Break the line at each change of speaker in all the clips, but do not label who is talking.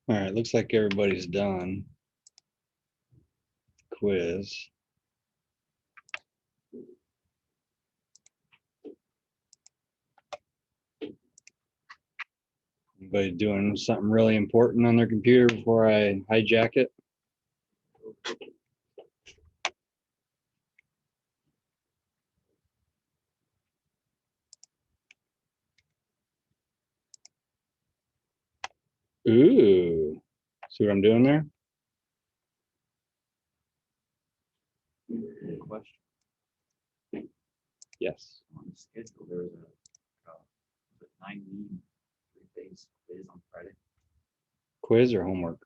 All right, looks like everybody's done. Quiz. Anybody doing something really important on their computer before I hijack it? Ooh, see what I'm doing there?
Good question.
Yes.
On the schedule, there's a 9 lead 3 phase quiz on Friday.
Quiz or homework?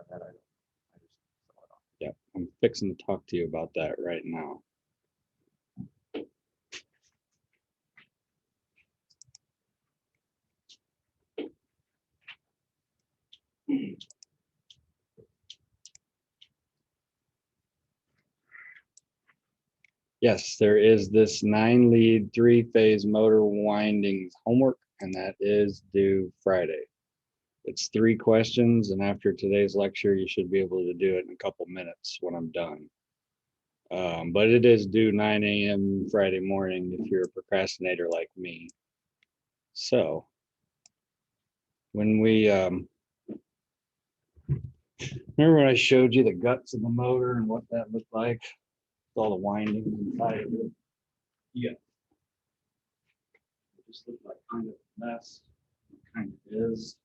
That I just saw it on.
Yeah, I'm fixing to talk to you about that right now. Yes, there is this 9-lead 3-phase motor windings homework, and that is due Friday. It's 3 questions, and after today's lecture, you should be able to do it in a couple minutes when I'm done. But it is due 9 a.m. Friday morning if you're a procrastinator like me. So when we remember when I showed you the guts of the motor and what that looked like, all the windings inside of it. Yeah. It just looked like kind of a mess. It kind of is.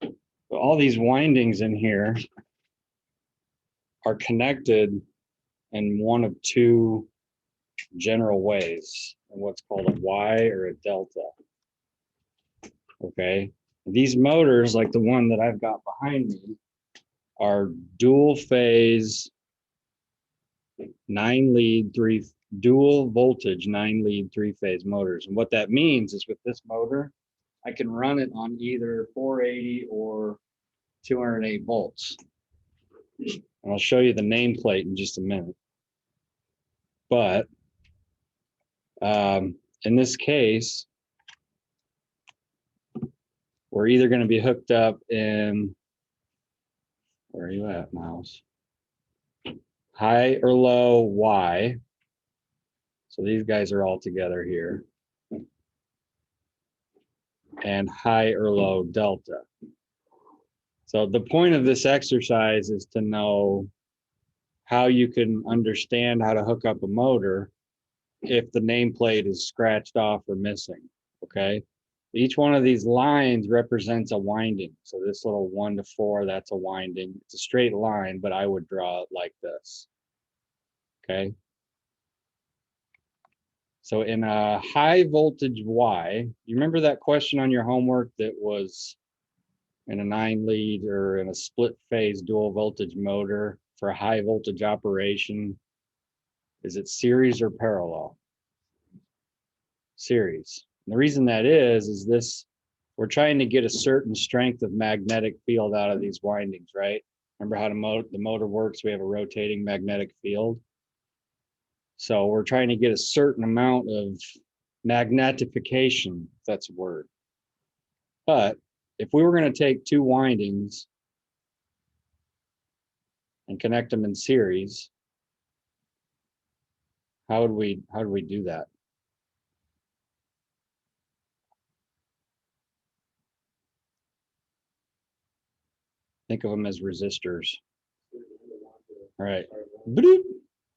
But all these windings in here are connected in one of 2 general ways, in what's called a Y or a delta. Okay. These motors, like the one that I've got behind me, are dual phase 9-lead 3 dual voltage 9-lead 3-phase motors. And what that means is with this motor, I can run it on either 480 or 208 volts. And I'll show you the nameplate in just a minute. But in this case, we're either going to be hooked up in, where are you at, Miles? High or low Y. So these guys are all together here. And high or low delta. So the point of this exercise is to know how you can understand how to hook up a motor if the nameplate is scratched off or missing, okay? Each one of these lines represents a winding. So this little 1 to 4, that's a winding. It's a straight line, but I would draw it like this, okay? So in a high voltage Y, you remember that question on your homework that was in a 9-lead or in a split phase dual voltage motor for a high voltage operation? Is it series or parallel? Series. And the reason that is this, we're trying to get a certain strength of magnetic field out of these windings, right? Remember how the motor works? We have a rotating magnetic field. So we're trying to get a certain amount of magnetification, if that's a word. But if we were going to take 2 windings and connect them in series, how would we do that? Think of them as resistors. All right.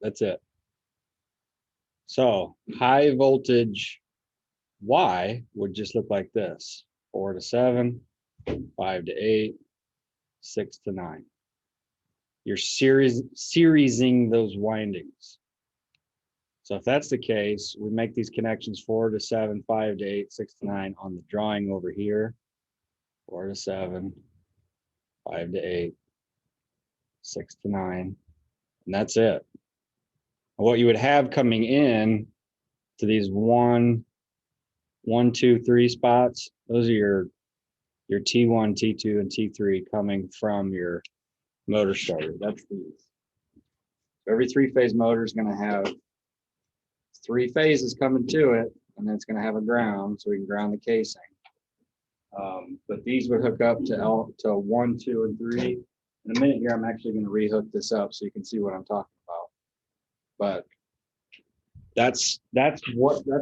That's it. So high voltage Y would just look like this: 4 to 7, 5 to 8, 6 to 9. You're seriesing those windings. So if that's the case, we make these connections 4 to 7, 5 to 8, 6 to 9 on the drawing over here. 4 to 7, 5 to 8, 6 to 9, and that's it. What you would have coming in to these 1, 2, 3 spots, those are your T1, T2, and T3 coming from your motor starter. That's these. So every 3-phase motor is going to have 3 phases coming to it, and then it's going to have a ground, so we can ground the casing. But these would hook up to to 1, 2, and 3. In a minute here, I'm actually going to rehook this up so you can see what I'm talking about. But that's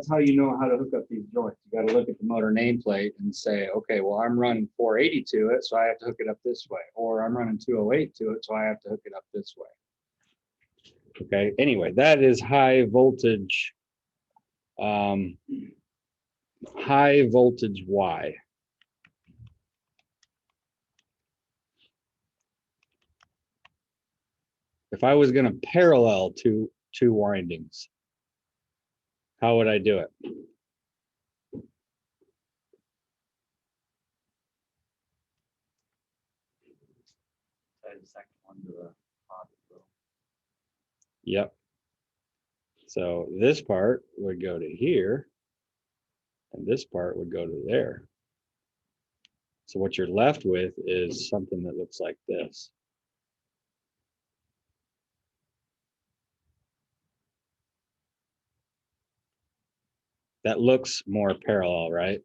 how you know how to hook up these joints. You got to look at the motor nameplate and say, okay, well, I'm running 480 to it, so I have to hook it up this way, or I'm running 208 to it, so I have to hook it up this way. Okay. Anyway, that is high voltage. High voltage Y. If I was going to parallel two windings, how would I do it?
Tie the second one to the positive.
Yep. So this part would go to here, and this part would go to there. So what you're left with is something that looks like this. That looks more parallel, right?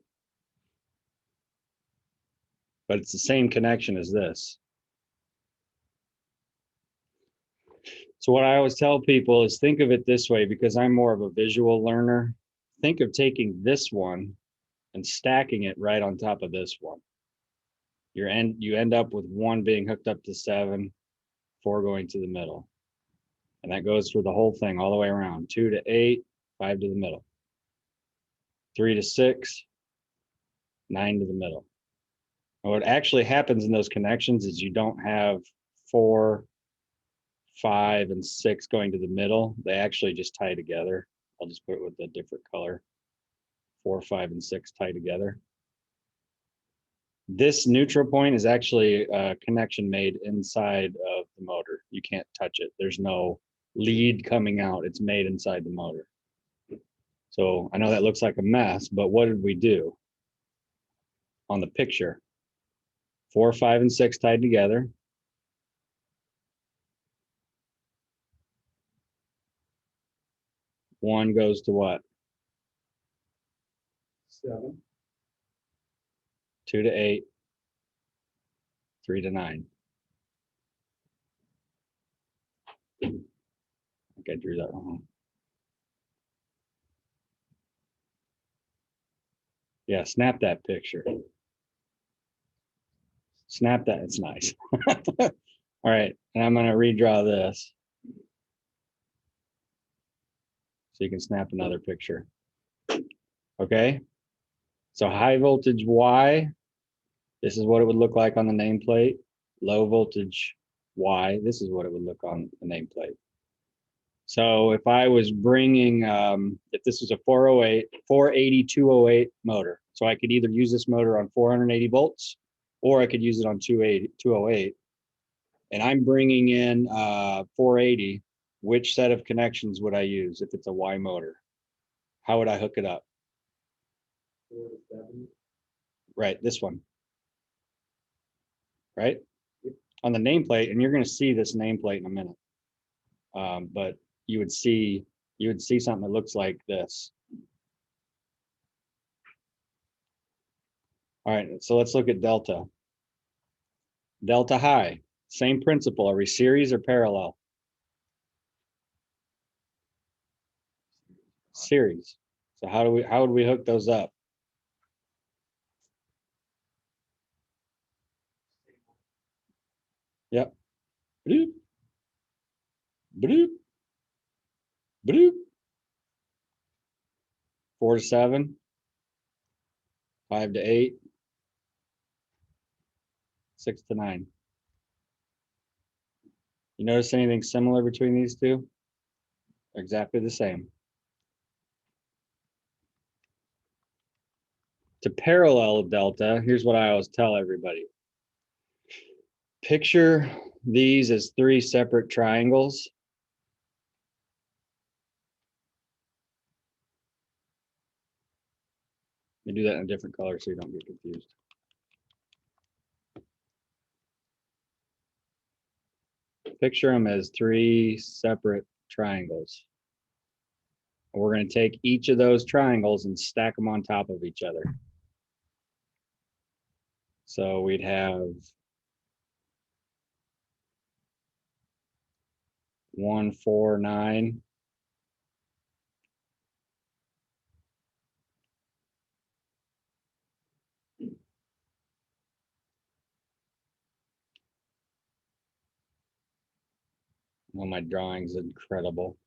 But it's the same connection as this. So what I always tell people is think of it this way, because I'm more of a visual learner. Think of taking this one and stacking it right on top of this one. You end up with one being hooked up to 7, 4 going to the middle. And that goes for the whole thing all the way around. 2 to 8, 5 to the middle. 3 to 6, 9 to the middle. And what actually happens in those connections is you don't have 4, 5, and 6 going to the middle. They actually just tie together. I'll just put it with a different color. 4, 5, and 6 tie together. This neutral point is actually a connection made inside of the motor. You can't touch it. There's no lead coming out. It's made inside the motor. So I know that looks like a mess, but what did we do on the picture? 4, 5, and 6 tied together. One goes to what? 7. 2 to 8. 3 to 9. I think I drew that wrong. Yeah, snap that picture. Snap that, it's nice. All right, and I'm gonna redraw this. So you can snap another picture. Okay, so high voltage Y, this is what it would look like on the nameplate. Low voltage Y, this is what it would look on the nameplate. So if I was bringing, if this was a 480, 208 motor, so I could either use this motor on 480 volts, or I could use it on 208, and I'm bringing in 480, which set of connections would I use if it's a Y motor? How would I hook it up? 4 to 7. Right, this one. Right? Yep. On the nameplate, and you're going to see this nameplate in a minute. But you would see something that looks like this. All right, so let's look at delta. Delta high, same principle. Are we series or parallel? Series. So how would we hook those up? Yep. Bloop. Bloop. Bloop. 4 to 7. 5 to 8. 6 to 9. You notice anything similar between these two? They're exactly the same. To parallel delta, here's what I always tell everybody. Picture these as 3 separate triangles. Let me do that in a different color so you don't get confused. Picture them as 3 separate triangles. We're going to take each of those triangles and stack them on top of each other. So we'd have 149. Well, my drawing's incredible.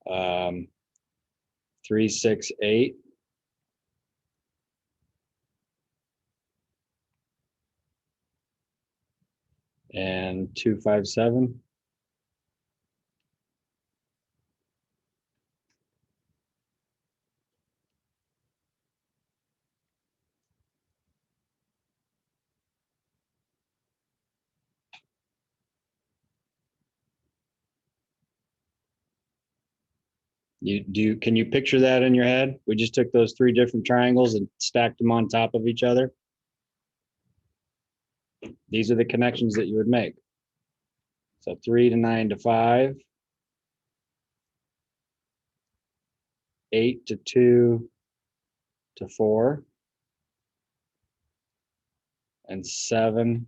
368. And 257. Can you picture that in your head? We just took those three different triangles and stacked them on top of each other. These are the connections that you would make. So 3 to 9 to 5, 8 to 2 to 4, and 7,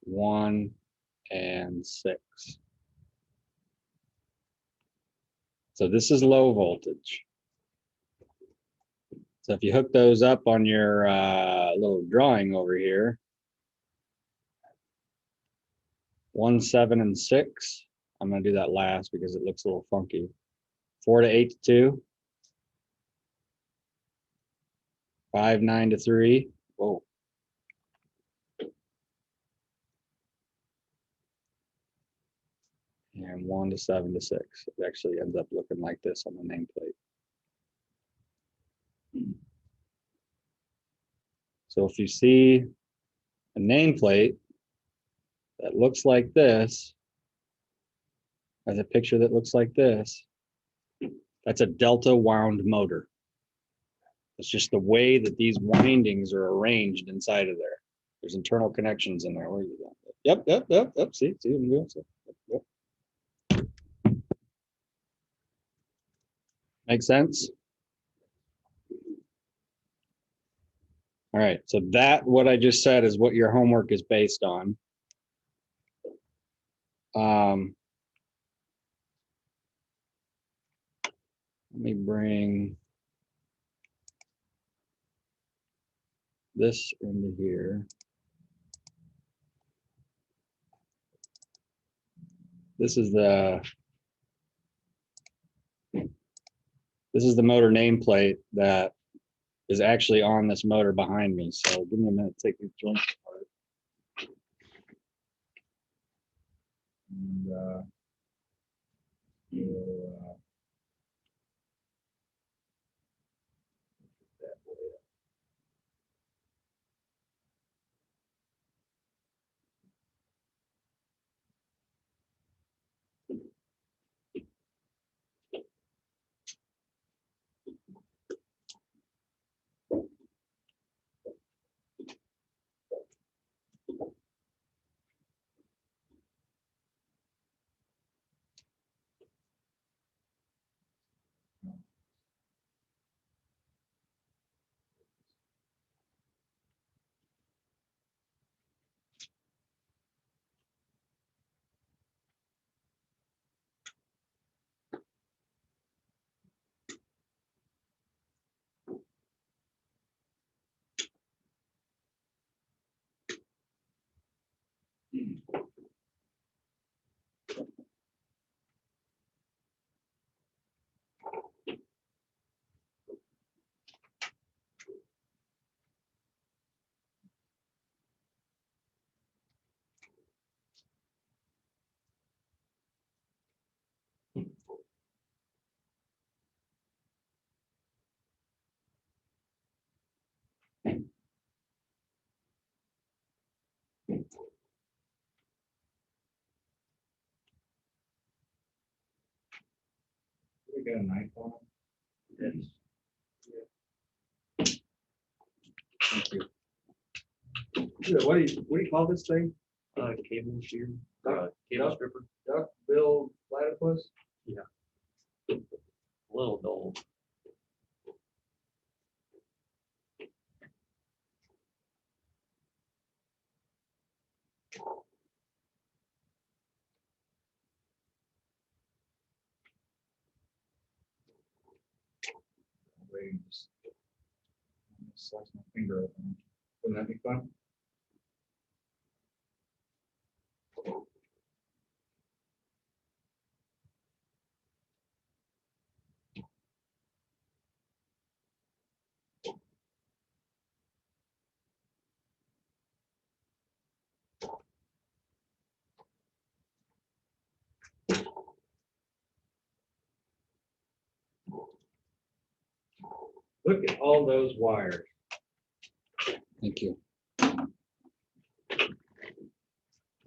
1, and 6. So this is low voltage. So if you hook those up on your little drawing over here, 1, 7, and 6. I'm going to do that last because it looks a little funky. 4 to 8 to 2. 5, 9 to 3. Whoa. And 1 to 7 to 6. It actually ends up looking like this on the nameplate. So if you see a nameplate that looks like this, as a picture that looks like this, that's a delta wound motor. It's just the way that these windings are arranged inside of there. There's internal connections in there. Where are you going? Yep. See, I'm doing so. Yep. Make sense? All right, so that what I just said is what your homework is based on. Let me bring this into here. This is the motor nameplate that is actually on this motor behind me. So give me a minute to take these joints apart. And that way up. We got a knife on it. Yes. Thank you. What do you call this thing?
Cable shear,
Duck-
cable
duck-
stripper.
Duck-billed platypus?
A little dull.
Wait, just slice my finger open. Wouldn't that be fun? Look at all those wires. Thank you. I'm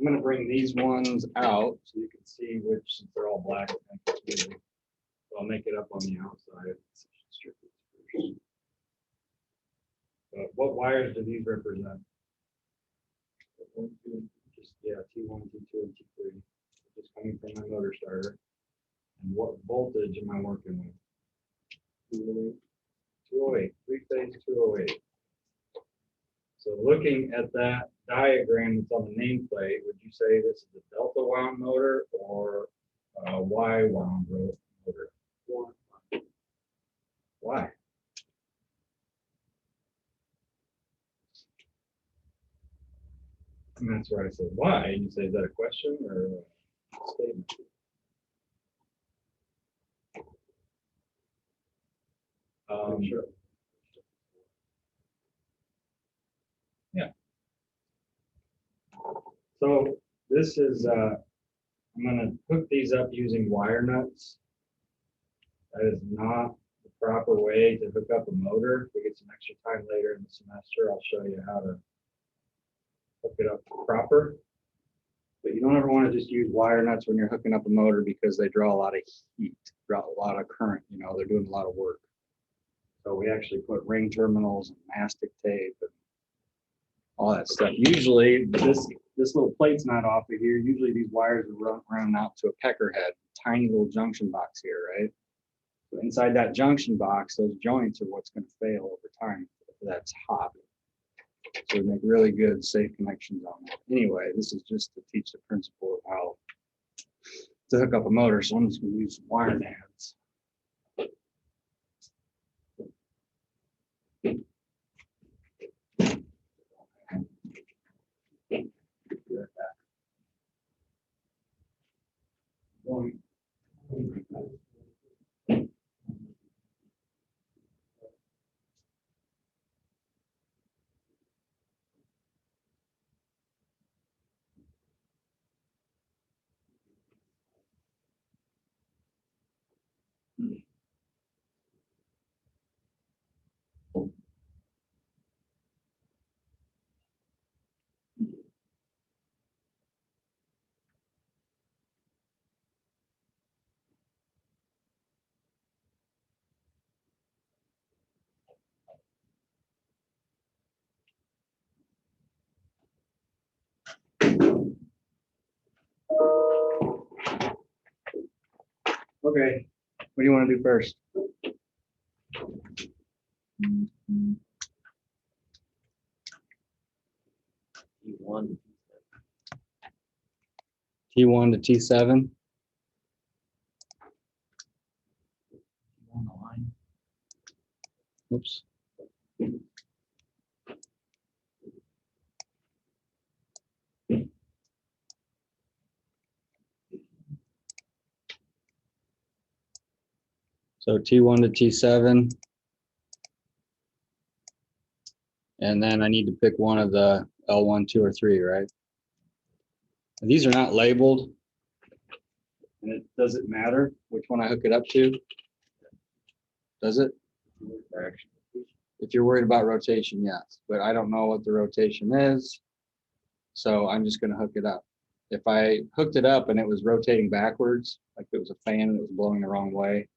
going to bring these ones out so you can see which, since they're all black, so I'll make it up on the outside. But what wires do these represent? Just, yeah, T1, T2, and T3. Just coming from my motor starter. And what voltage am I working with? 208. 208, three-phase 208. So looking at that diagram that's on the nameplate, would you say this is a delta wound motor or a Y wound motor? Why? And that's where I said why. And you say, is that a question or a statement? Sure. Yeah. So this is, I'm going to hook these up using wire nuts. That is not the proper way to hook up a motor. If we get some extra time later in the semester, I'll show you how to hook it up proper. But you don't ever want to just use wire nuts when you're hooking up a motor because they draw a lot of heat, draw a lot of current, you know, they're doing a lot of work. So we actually put ring terminals and mastic tape and all that stuff. Usually this little plate's not off of here. Usually these wires are running out to a pecker head, tiny little junction box here, right? So inside that junction box, those joints are what's going to fail over time if that's hot. So we make really good, safe connections on that. Anyway, this is just to teach the principle of how to hook up a motor. So I'm just going to use some wire nads. Okay, what do you want to do first?
T1.
T1 to T7.
On the line.
Oops. So T1 to T7. And then I need to pick one of the L1, 2, or 3, right? These are not labeled. And it doesn't matter which one I hook it up to. Does it? If you're worried about rotation, yes. But I don't know what the rotation is. So I'm just going to hook it up. If I hooked it up and it was rotating backwards, like it was a fan and it was blowing the wrong way,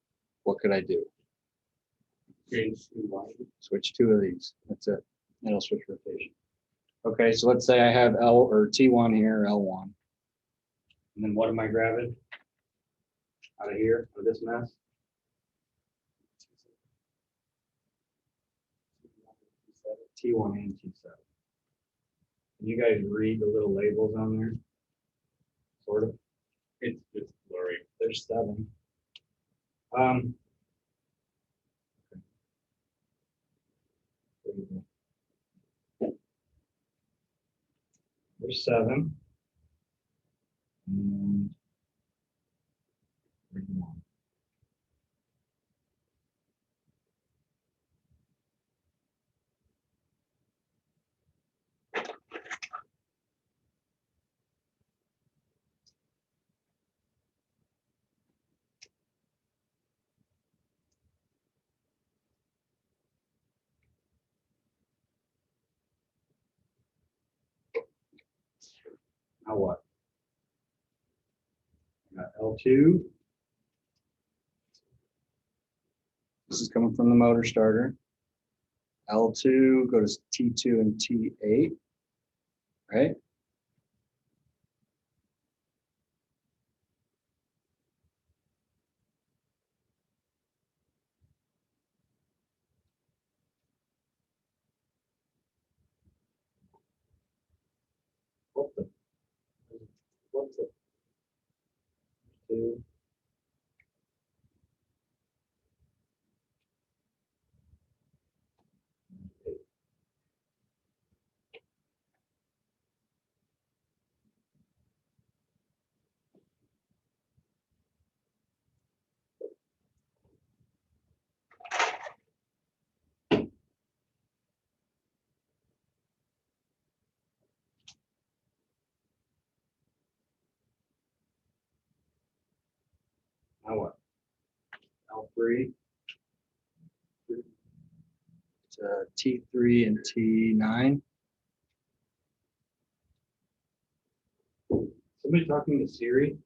what could I do? Switch two of these. That's it. It'll switch rotation. Okay, so let's say I have L or T1 here, L1. And then what am I grabbing? Out of here, out of this mess? T1 and T7. Can you guys read the little labels on sort of.
It's blurry.
There's 7. There's 7. And there's 1. Now what? I got L2. This is coming from the motor starter. L2, go to T2 and T8, right? What's it? 2. Now what? L3 to T3 and T9. Somebody talking to Siri?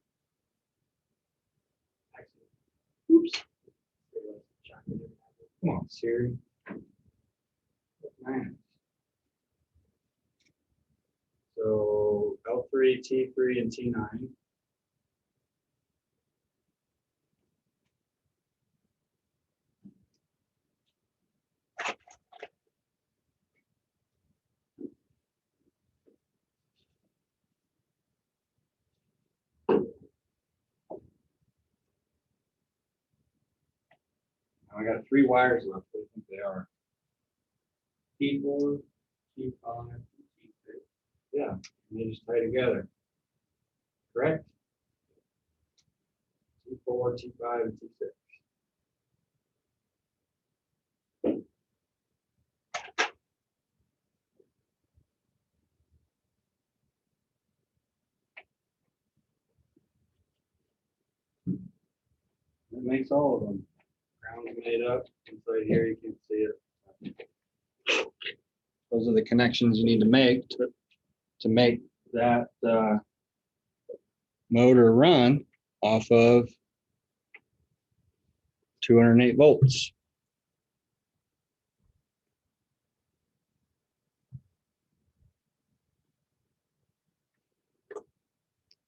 Oops. Come on, Siri. Man. So L3, T3, and T9. Now I got 3 wires left. What do you think they are? T4, T5, and T6. Yeah, and they just tie together. Correct? T4, T5, and T6. That makes all of them. Ground's made up. Inside here, you can see it. Those are the connections you need to make to make that motor run off of 208 volts.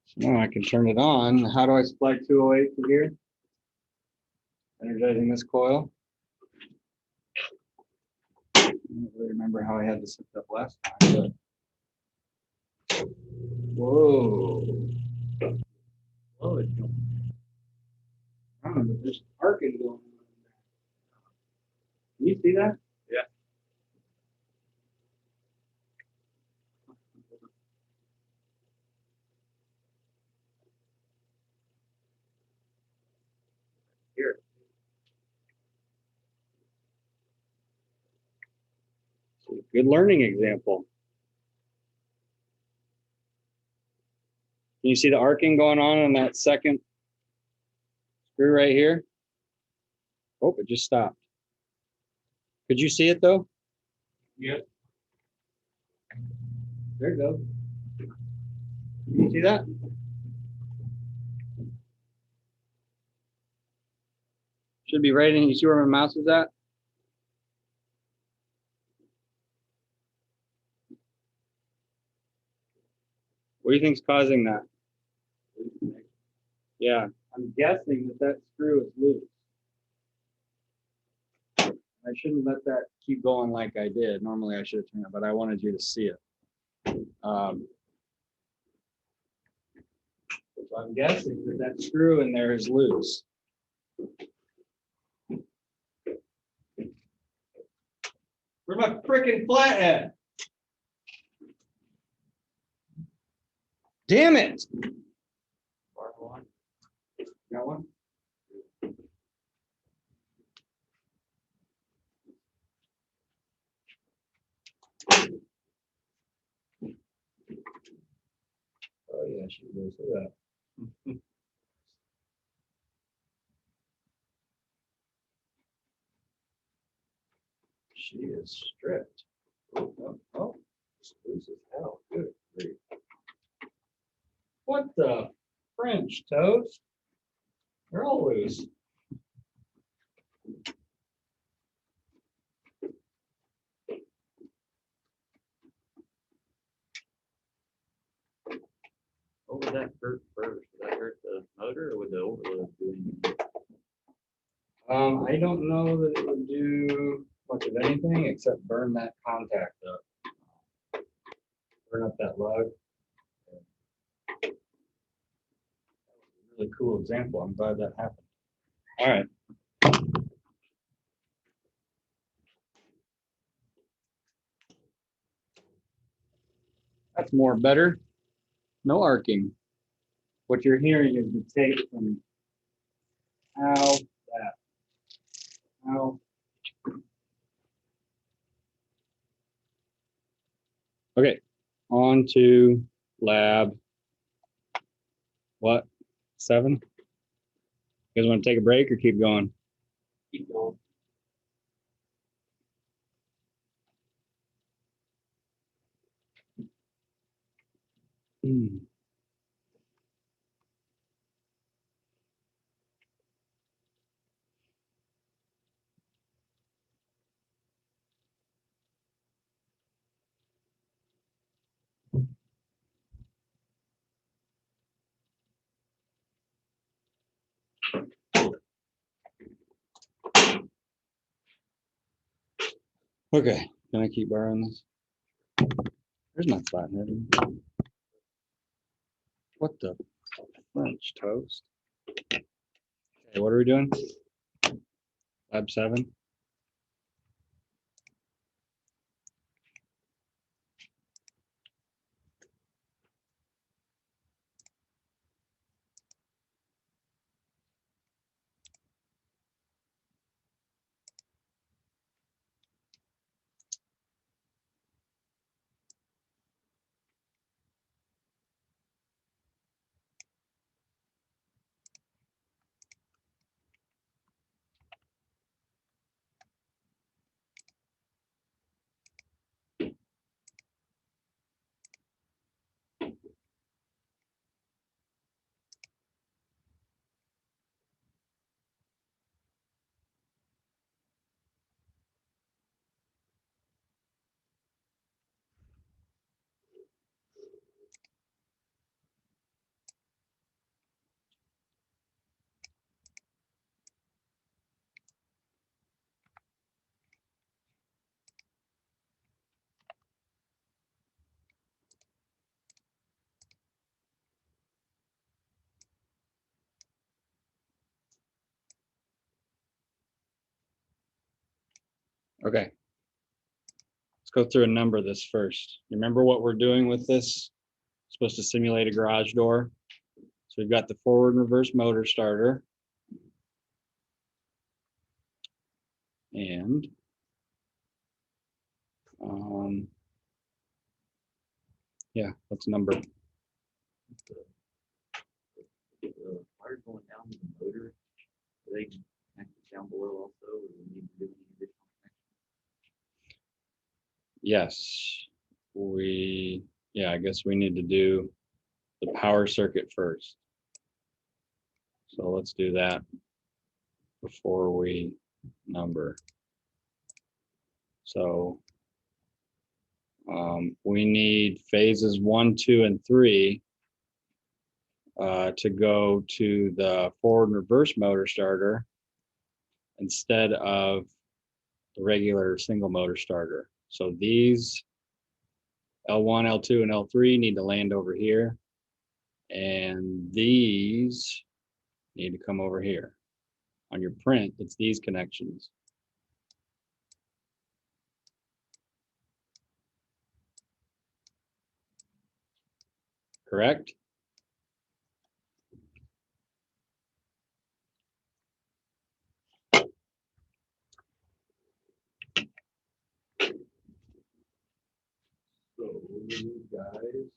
So now I can turn it on. How do I supply 208 to here? Energizing this coil. I don't really remember how I had this hooked up last time. But... Whoa. Whoa, it's going. I don't know, but there's arcing going on. Can you see that?
Yeah.
Here. Good learning example. Can you see the arcing going on that second screw right here? Oh, it just stopped. Could you see it though?
Yeah.
There it goes. You see that? Should be right in. You see where my mouse is at? What do you think's causing that? Yeah, I'm guessing that screw is loose. I shouldn't let that keep going like I did. Normally I should have turned it, but I wanted you to see it. So I'm guessing that that screw in there is loose. Where's my freaking flathead? Damn it!
Part one.
Got one? Oh yeah, she goes to that. She is stripped. Oh, oh, oh. It's loose as hell. Good grief. What the French toast? They're all loose.
What would that hurt first? Would that hurt the motor or would the overload do anything?
I don't know that it would do much of anything except burn that contact up. Burn up that lug. Really cool example. I'm glad that happened. All right. That's more better. No arcing. What you're hearing is the tape from how that. How. Okay. On to lab. What? 7? You guys want to take a break or keep going?
Keep going.
Okay. Can I keep borrowing this? There's my flathead. What the French toast? Okay, what are we doing? Lab 7. Okay. Let's go through and number this first. You remember what we're doing with this? It's supposed to simulate a garage door. So we've got the forward and reverse motor starter. And yeah, let's number.
The wire going down to the motor, do they connect it down below also, or do we need to do any additional connection?
Yes, I guess we need to do the power circuit first. So let's do that before we number. So we need phases 1, 2, and 3 to go to the forward and reverse motor starter instead of the regular single motor starter. So these L1, L2, and L3 need to land over here. And these need to come over here. On your print, it's these connections. Correct? So you guys,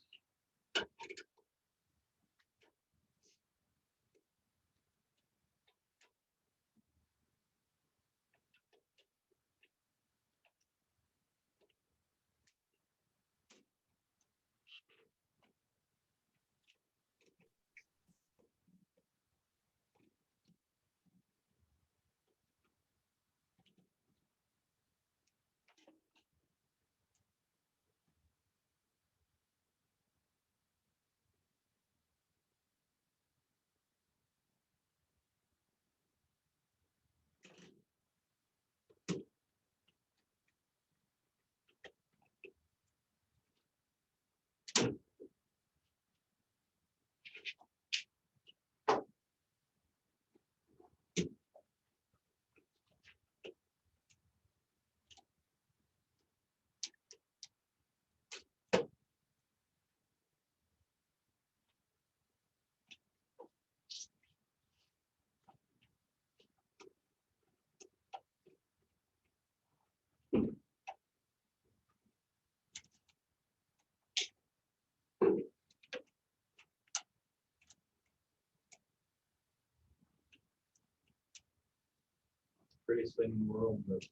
pretty slim world, but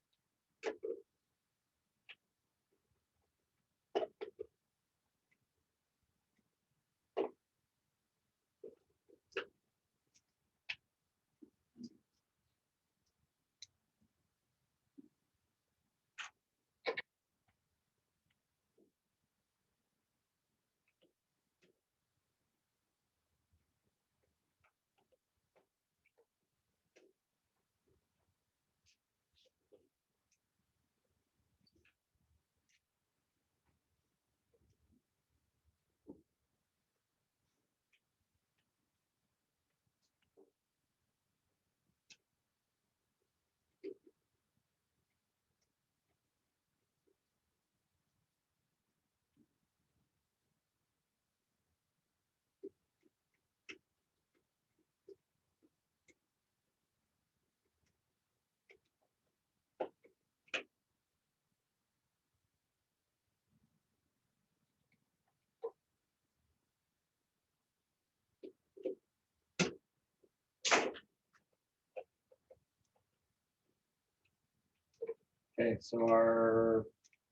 okay, so our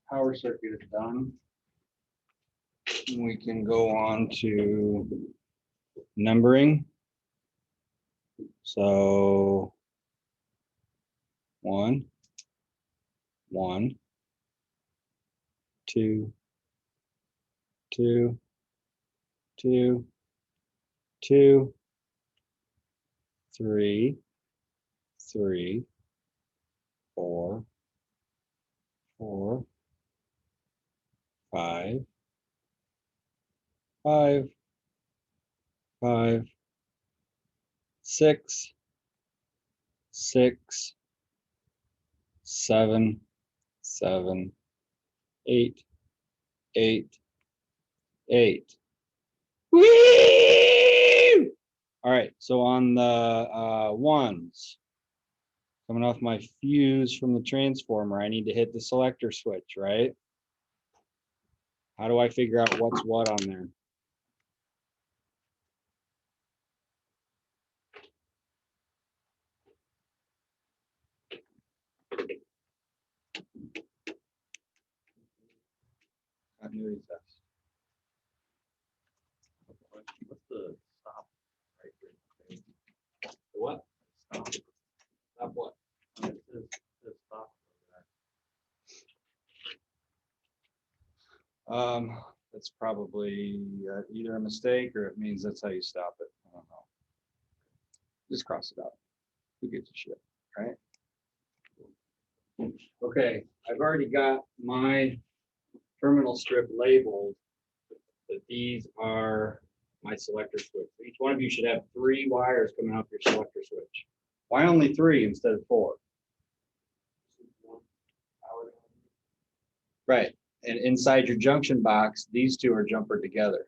power circuit is done. We can go on to numbering. So 1, 1, 2, 2, 2, 2, 3, 3, 4, 4, 5, 5, 5, 6, 6, 7, 7, 8, 8, 8. Woo! All right, so on the ones, coming off my fuse from the transformer, I need to hit the selector switch, right? How do I figure out what's what on there? Continuity test.
What's the stop right here?
The what?
Stop.
Stop what?
It says stop.
That's probably either a mistake or it means that's how you stop it. I don't know. Just cross it out. Who gives a shit, right? Okay, I've already got my terminal strip labeled, but these are my my selector switch. Each one of you should have 3 wires coming off your selector switch. Why only 3 instead of 4? Right, and inside your junction box, these 2 are jumpered together.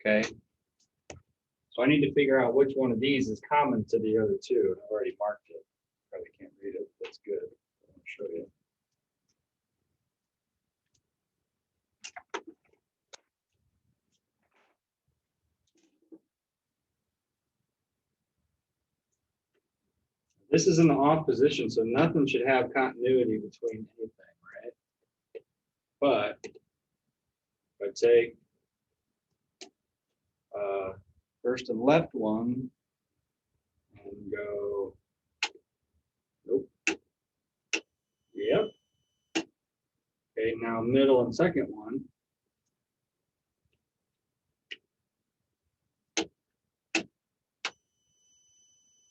Okay. So I need to figure out which one of these is common to the other 2. I've already marked it. Probably can't read it. That's good. I'll show you. This is in the off position, so nothing should have continuity between anything, right? But if I take first and left one and go, nope. Yep. Okay, now middle and second one.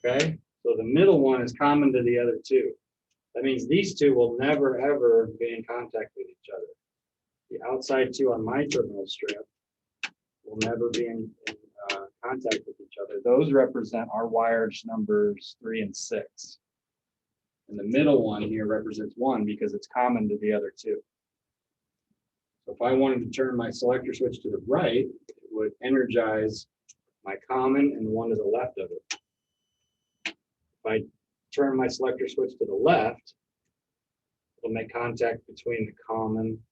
Okay, so the middle one is common to the other 2. That means these 2 will never ever be in contact with each other. The outside 2 on my terminal strip will never be in contact with each other. Those represent our wires numbers 3 and 6. And the middle one here represents 1 because it's common to the other 2. So if I wanted to turn my selector switch to the right, it would energize my common and 1 to the left of it. If I turn my selector switch to the left, it'll make contact between the common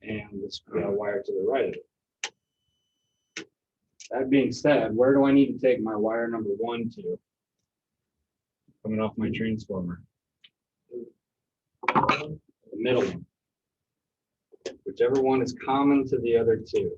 and this wire to the right of it. That being said, where do I need to take my wire number 1 to? Coming off my transformer. The middle one. Whichever one is common to the other 2.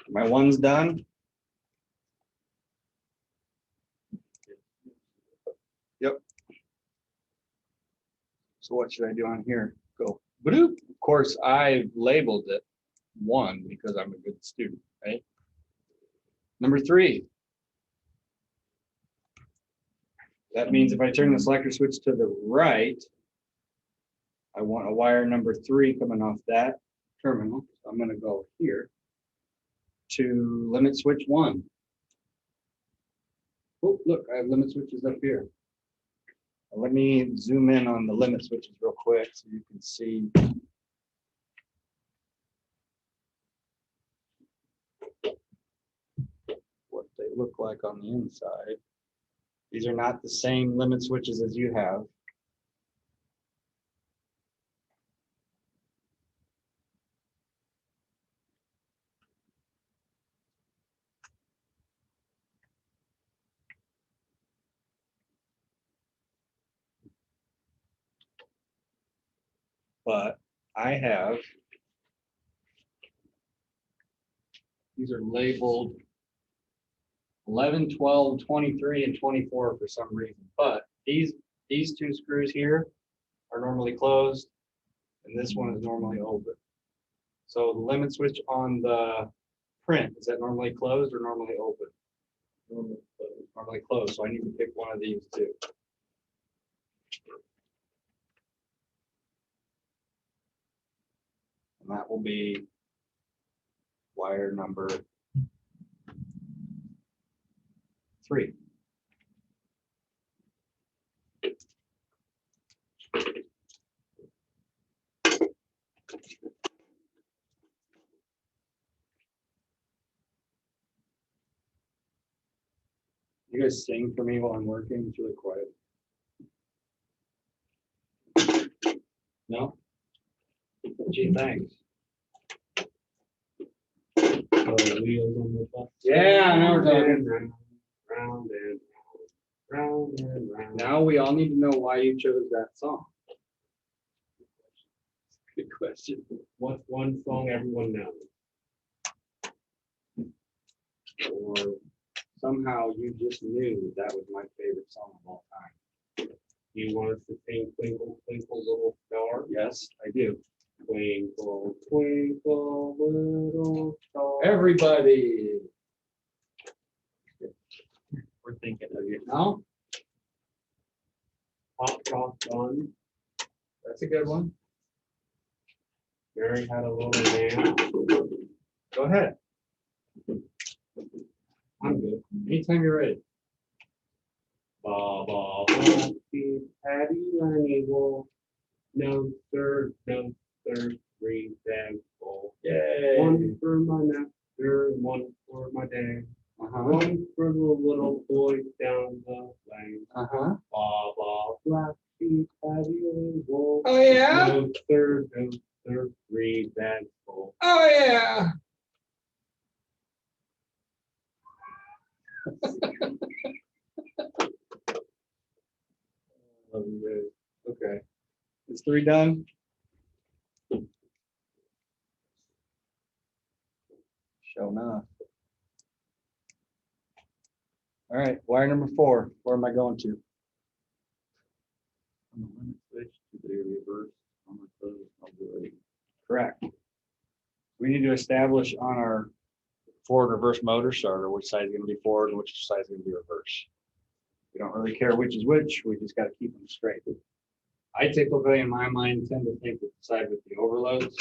My 1's done. Yep. So what should I do on here? Go. Bloop. Of course, I labeled it 1 because I'm a good student, right? Number 3. That means if I turn the selector switch to the right, I want a wire number 3 coming off that terminal. So I'm going to go here to limit switch 1. Oh, look, I have limit switches up here. Let me zoom in on the limit switches real quick so you can see. What they look like on the inside. These are not the same limit switches as you have. But I have, these are labeled 11, 12, 23, and 24 for some reason. But these 2 screws here are normally closed, and this one is normally open. So the limit switch on the print, is that normally closed or normally open? Normally closed, so I need to pick one of these 2. And that will be wire number 3. You guys sing for me while I'm working? It's really quiet. No? Gee, thanks.
Wheels on the bus.
Yeah, now we're talking.
Round and round and round.
Now we all need to know why you chose that song. Good question.
What's one song everyone knows?
Or somehow you just knew that was my favorite song of all time.
Do you want us to sing Twinkle, Twinkle, Little Star?
Yes, I do.
Twinkle, twinkle, little star.
Everybody.
We're thinking of you.
No,
Hot Cross Bun.
that's a good one.
Mary had a little lamb.
Go ahead.
I'm good.
Anytime you're ready.
Ba ba ba. Patty Lenny Wolf. No sir, 3 bags full.
Yay.
One for my master, one for my dad.
Uh-huh.
One for the little boy down the lane.
Uh-huh.
Ba ba black sheep, Patty Lenny Wolf.
Oh, yeah?
No sir, 3 bags full.
Oh, yeah. Love you guys. Okay. Is 3 done? Show enough. All right, wire number 4. Where am I going to?
On the limit switch to the reverse on the close auxiliary.
Correct. We need to establish on our forward reverse motor starter which side is going to be forward and which side is going to be reverse. We don't really care which is which. We just got to keep them straight. I typically, in my mind, tend to think that the side with the overloads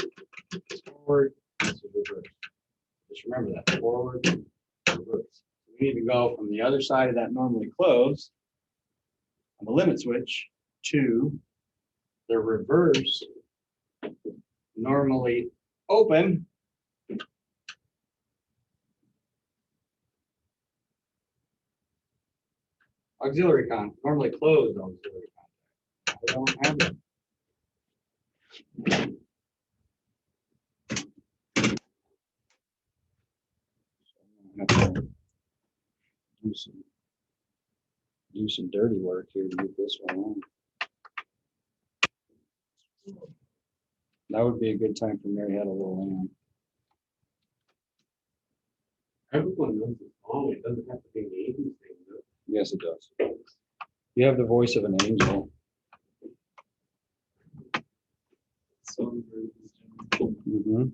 is forward, this is reverse. Just remember that, forward, reverse. We need to go from the other side of that normally closed on the limit switch to the reverse normally open auxiliary normally closed auxiliary contact. I don't have that. Do some dirty work here to get this one on. That would be a good time for Mary had a little lamb.
Everyone knows the song. It doesn't have to be an easy thing, though.
Yes, it does. You have the voice of an angel. Mhm.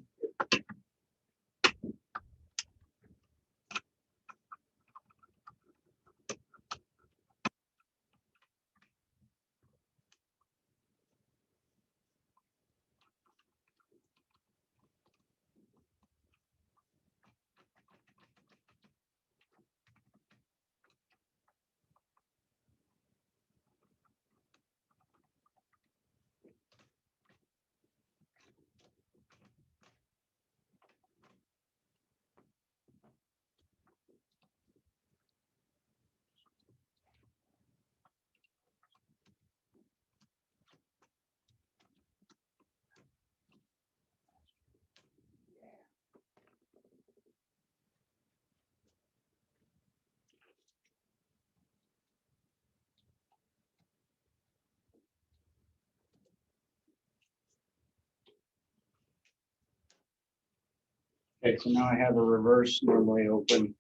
Okay, so now I have a reverse normally open.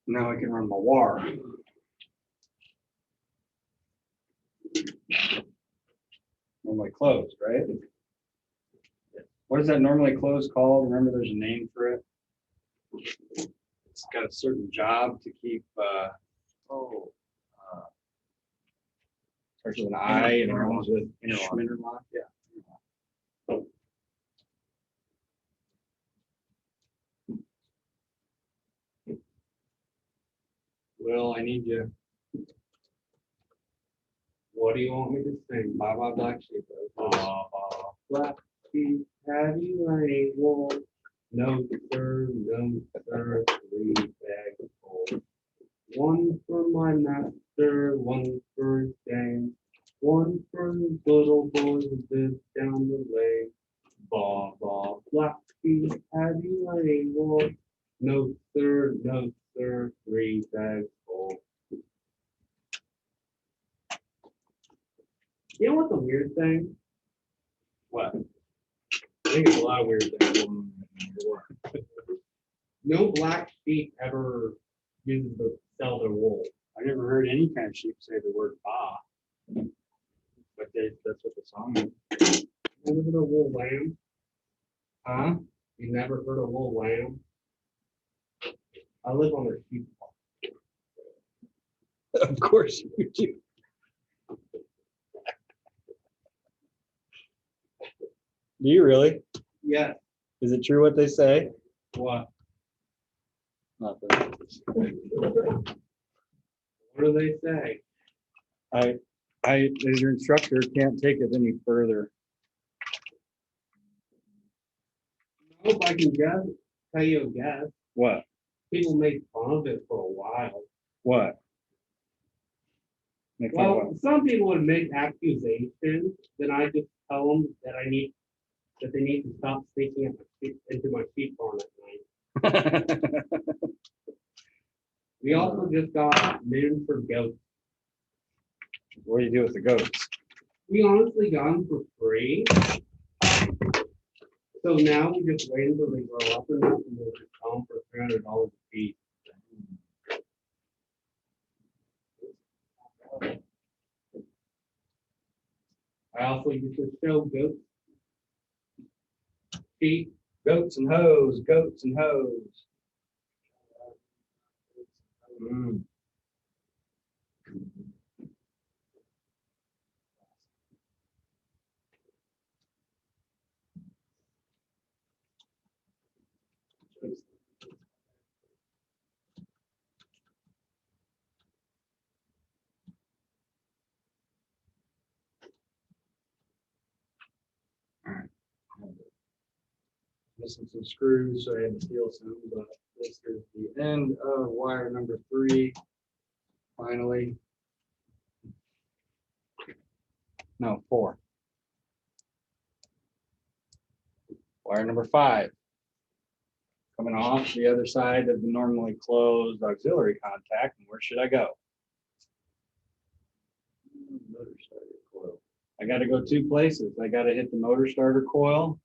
Now I can run my wire. Normally closed, right? What is that normally closed called? Remember, there's a name for it. It's got a certain job to keep. Starts with an I and ends with interlock. Yeah. Well, I need you.
What do you want me to sing?
Bye bye black sheep.
Ba ba black sheep, Patty Lenny Wolf. No sir, 3 bags full. One for my master, one for his dame. One for his little boy who lives down the lane. Ba ba black sheep, Patty Lenny Wolf. No sir, 3 bags full. You know what the weird thing?
What?
I think it's a lot of weird things. No black sheep ever uses the sell their wool.
I never heard any kind of sheep say the word ba. But that's what the song is.
Never heard a wool lamb?
Huh?
You never heard a wool lamb? I live on a sheep farm.
Of course you do. Do you really?
Yeah.
Is it true what they say?
What?
Nothing.
What do they say?
I, as your instructor, can't take it any further.
I hope I can guess. Tell you a guess.
What?
People made fun of it for a while.
What? Make fun of
Well, some people would make accusations, then I just tell them that they need to stop sneaking into my sheep farm at night.
what?
We also just got men for goats.
What do you do with the goats?
We honestly got them for free. So now we just wait until they grow up enough and we'll just sell them for $300 a piece. I also used to show goats, sheep,
Goats and hoes, goats and hoes. Mm. Missing some screws, so I had to steal some, but this is the end of wire number 3. Finally. No, 4. Wire number 5. Coming off the other side of the normally closed auxiliary contact. And where should I go? Motor starter coil. I got to go 2 places. I got to hit the motor starter coil,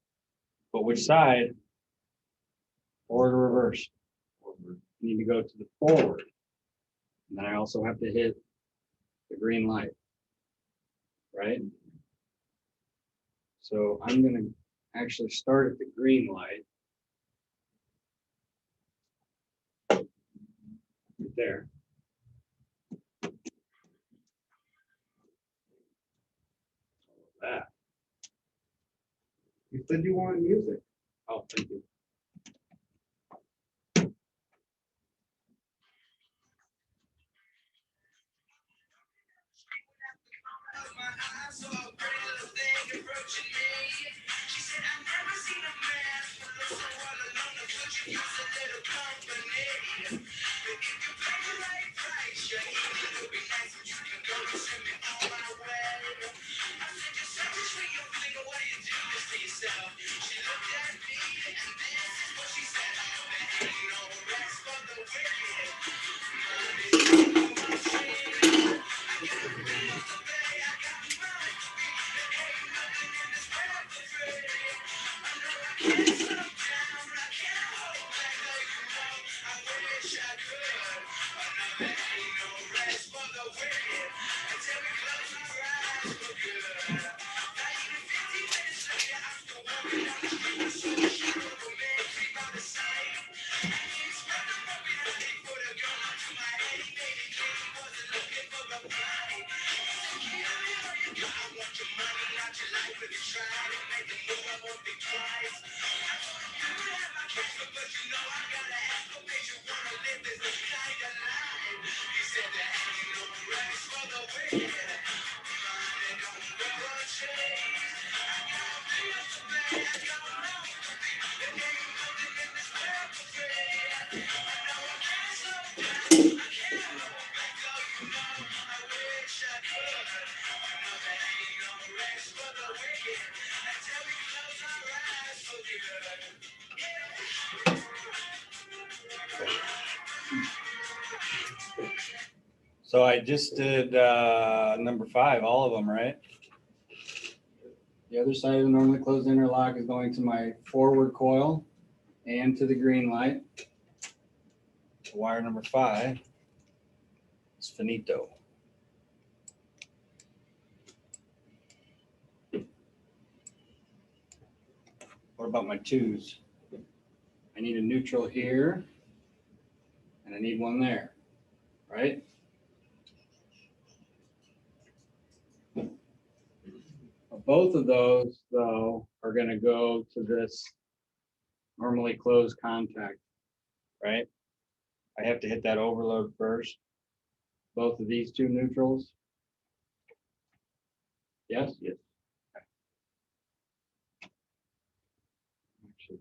but which side? Forward or reverse? Forward. I need to go to the forward. And then I also have to hit the green light, right? So I'm going to actually start at the green light. Right there. That.
You said you wanted music.
Oh, thank you. So I just did number 5, all of them, right? The other side of the normally closed interlock is going to my forward coil and to the green light. Wire number 5 is finito. What about my 2s? I need a neutral here, and I need one there, right? Both of those, though, are going to go to this normally closed contact, right? I have to hit that overload first. Both of these 2 neutrals. Yes?
Yes.
Actually,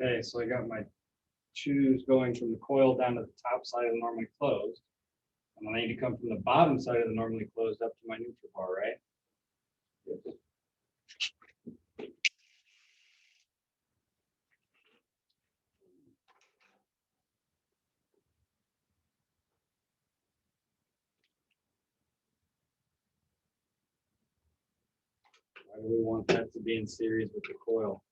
okay, so I got my 2s going from the coil down to the top side of the normally closed. And then I need to come from the bottom side of the normally closed up to my neutral bar, right?
Yes.
Why do we want that to be in series with the coil?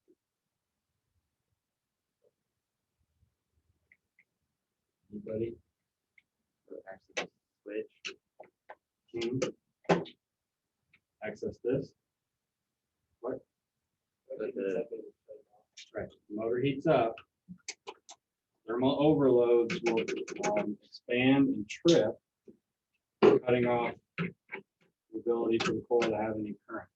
Anybody?
So actually, switch.
Access this.
But the
Right. The motor heats up. Thermal overloads will expand and trip, cutting off the ability for the coil to have any current.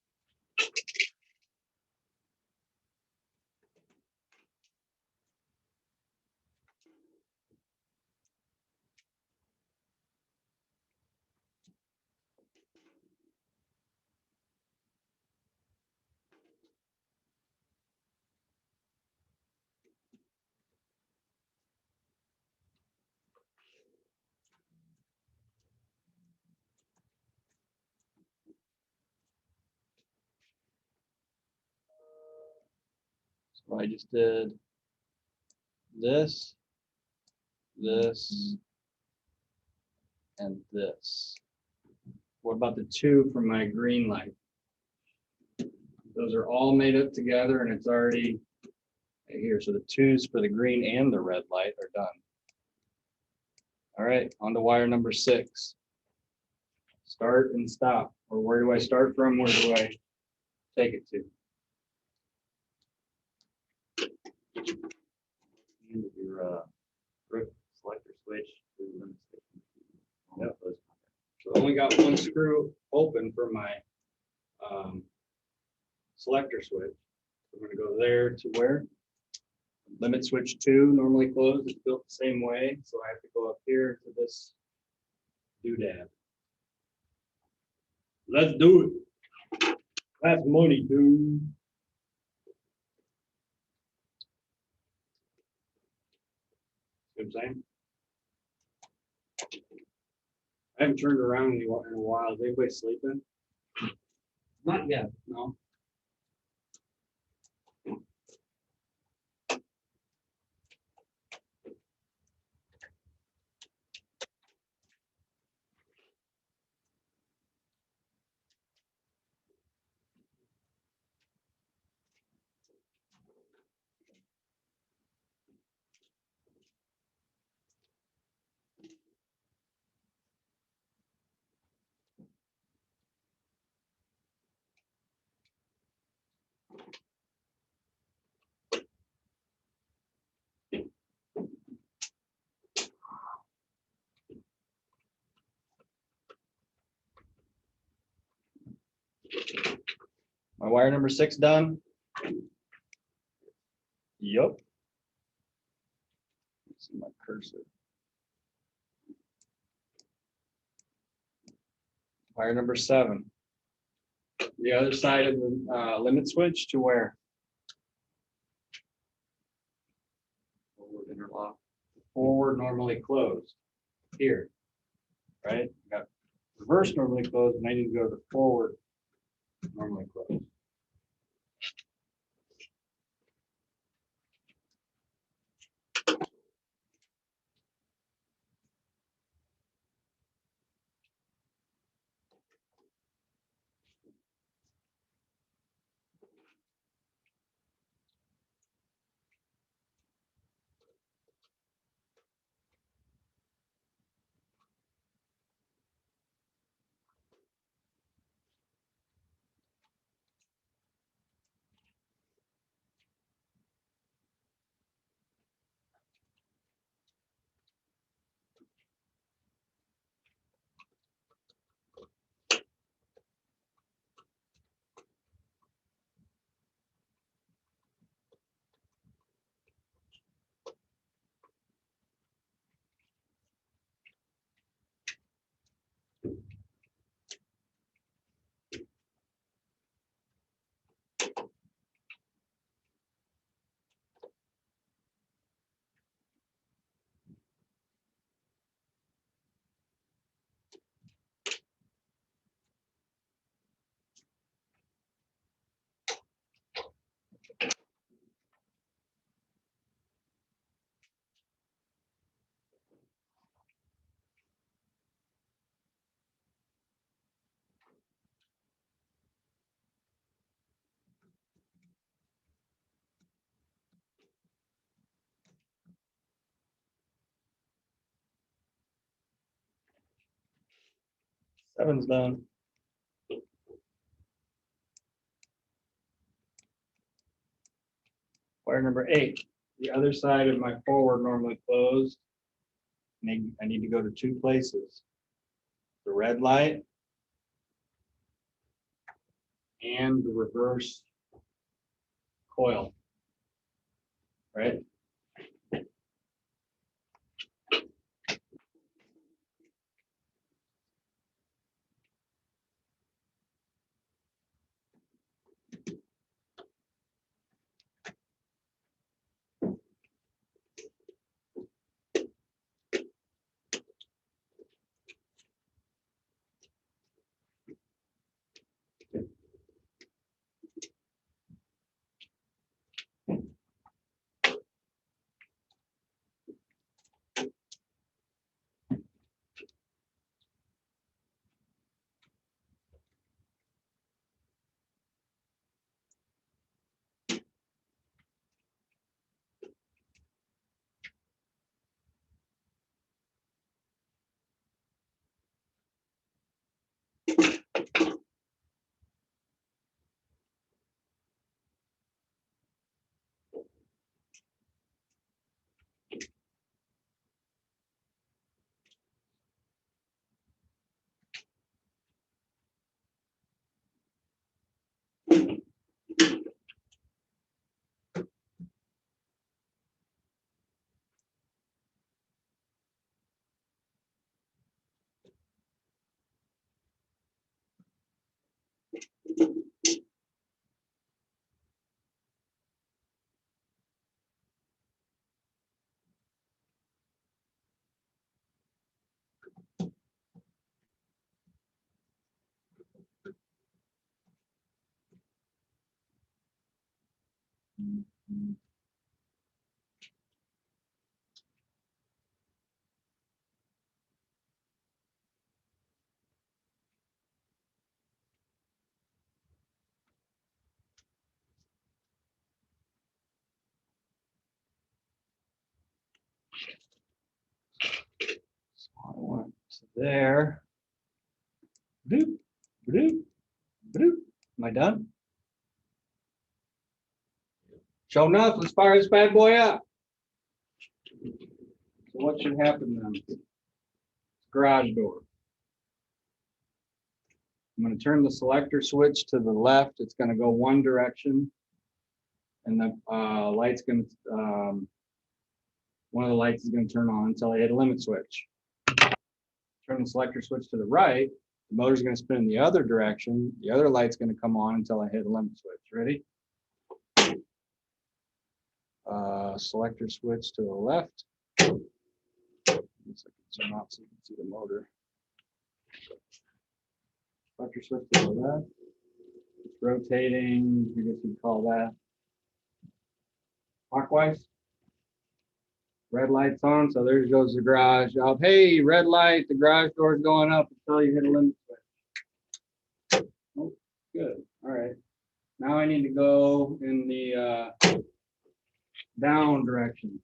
So I just did this, this, and this. What about the 2 from my green light? Those are all made up together and it's already here. So the 2s for the green and the red light are done. All right, on to wire number 6. Start and stop. Or where do I start from? Where do I take it to?
end of your root selector switch to limit station.
Yep. So I only got 1 screw open for my selector switch. I'm going to go there to where? Limit switch 2, normally closed. It's built the same way. So I have to go up here to this doodad. Let's do it. That's money, dude. what I'm saying? I haven't turned around in a while. Is anybody sleeping?
Not yet.
No. My wire number 6 done? Yup. See my cursor. Wire number 7. The other side of the limit switch to where?
Forward interlock.
Forward normally closed. Here. Right? You got reverse normally closed, and I need to go to forward normally closed. Seven's done. Wire number 8. The other side of my forward normally closed. I need to go to 2 places. The red light and the reverse coil. Right? So I want to there. Doop, doop, doop. Am I done? Show enough, let's fire this bad boy up. So what should happen then? Garage door. I'm going to turn the selector switch to the left. It's going to go one direction. And the light's going to, one of the lights is going to turn on until I hit a limit switch. Turn the selector switch to the right. The motor's going to spin in the other direction. The other light's going to come on until I hit a limit switch. Ready? Selector switch to the left. Looks like it's zoom out so you can see the motor. Selector switch to the left. It's rotating, I guess you'd call that clockwise. Red light's on, so there goes the garage up. Hey, red light, the garage door's going up until you hit a limit switch. Oh, good. All right. Now I need to go in the down direction.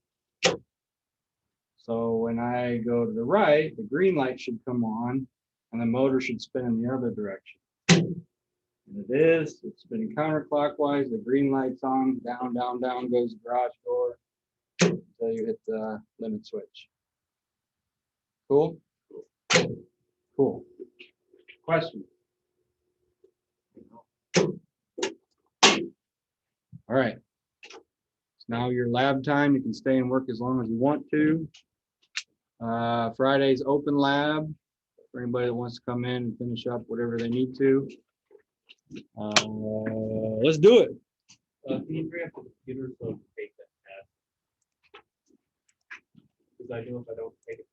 So when I go to the right, the green light should come on and the motor should spin in the other direction. And it is, it's spinning counterclockwise, the green light's on, down, down, down goes the garage door until you hit the limit switch. Cool? Cool. Question? All right. Now your lab time, you can stay and work as long as you want to. Friday's open lab for anybody that wants to come in and finish up whatever they need to. Let's do it.
Can you bring up the computer so I can take that test? Because I know if I don't take it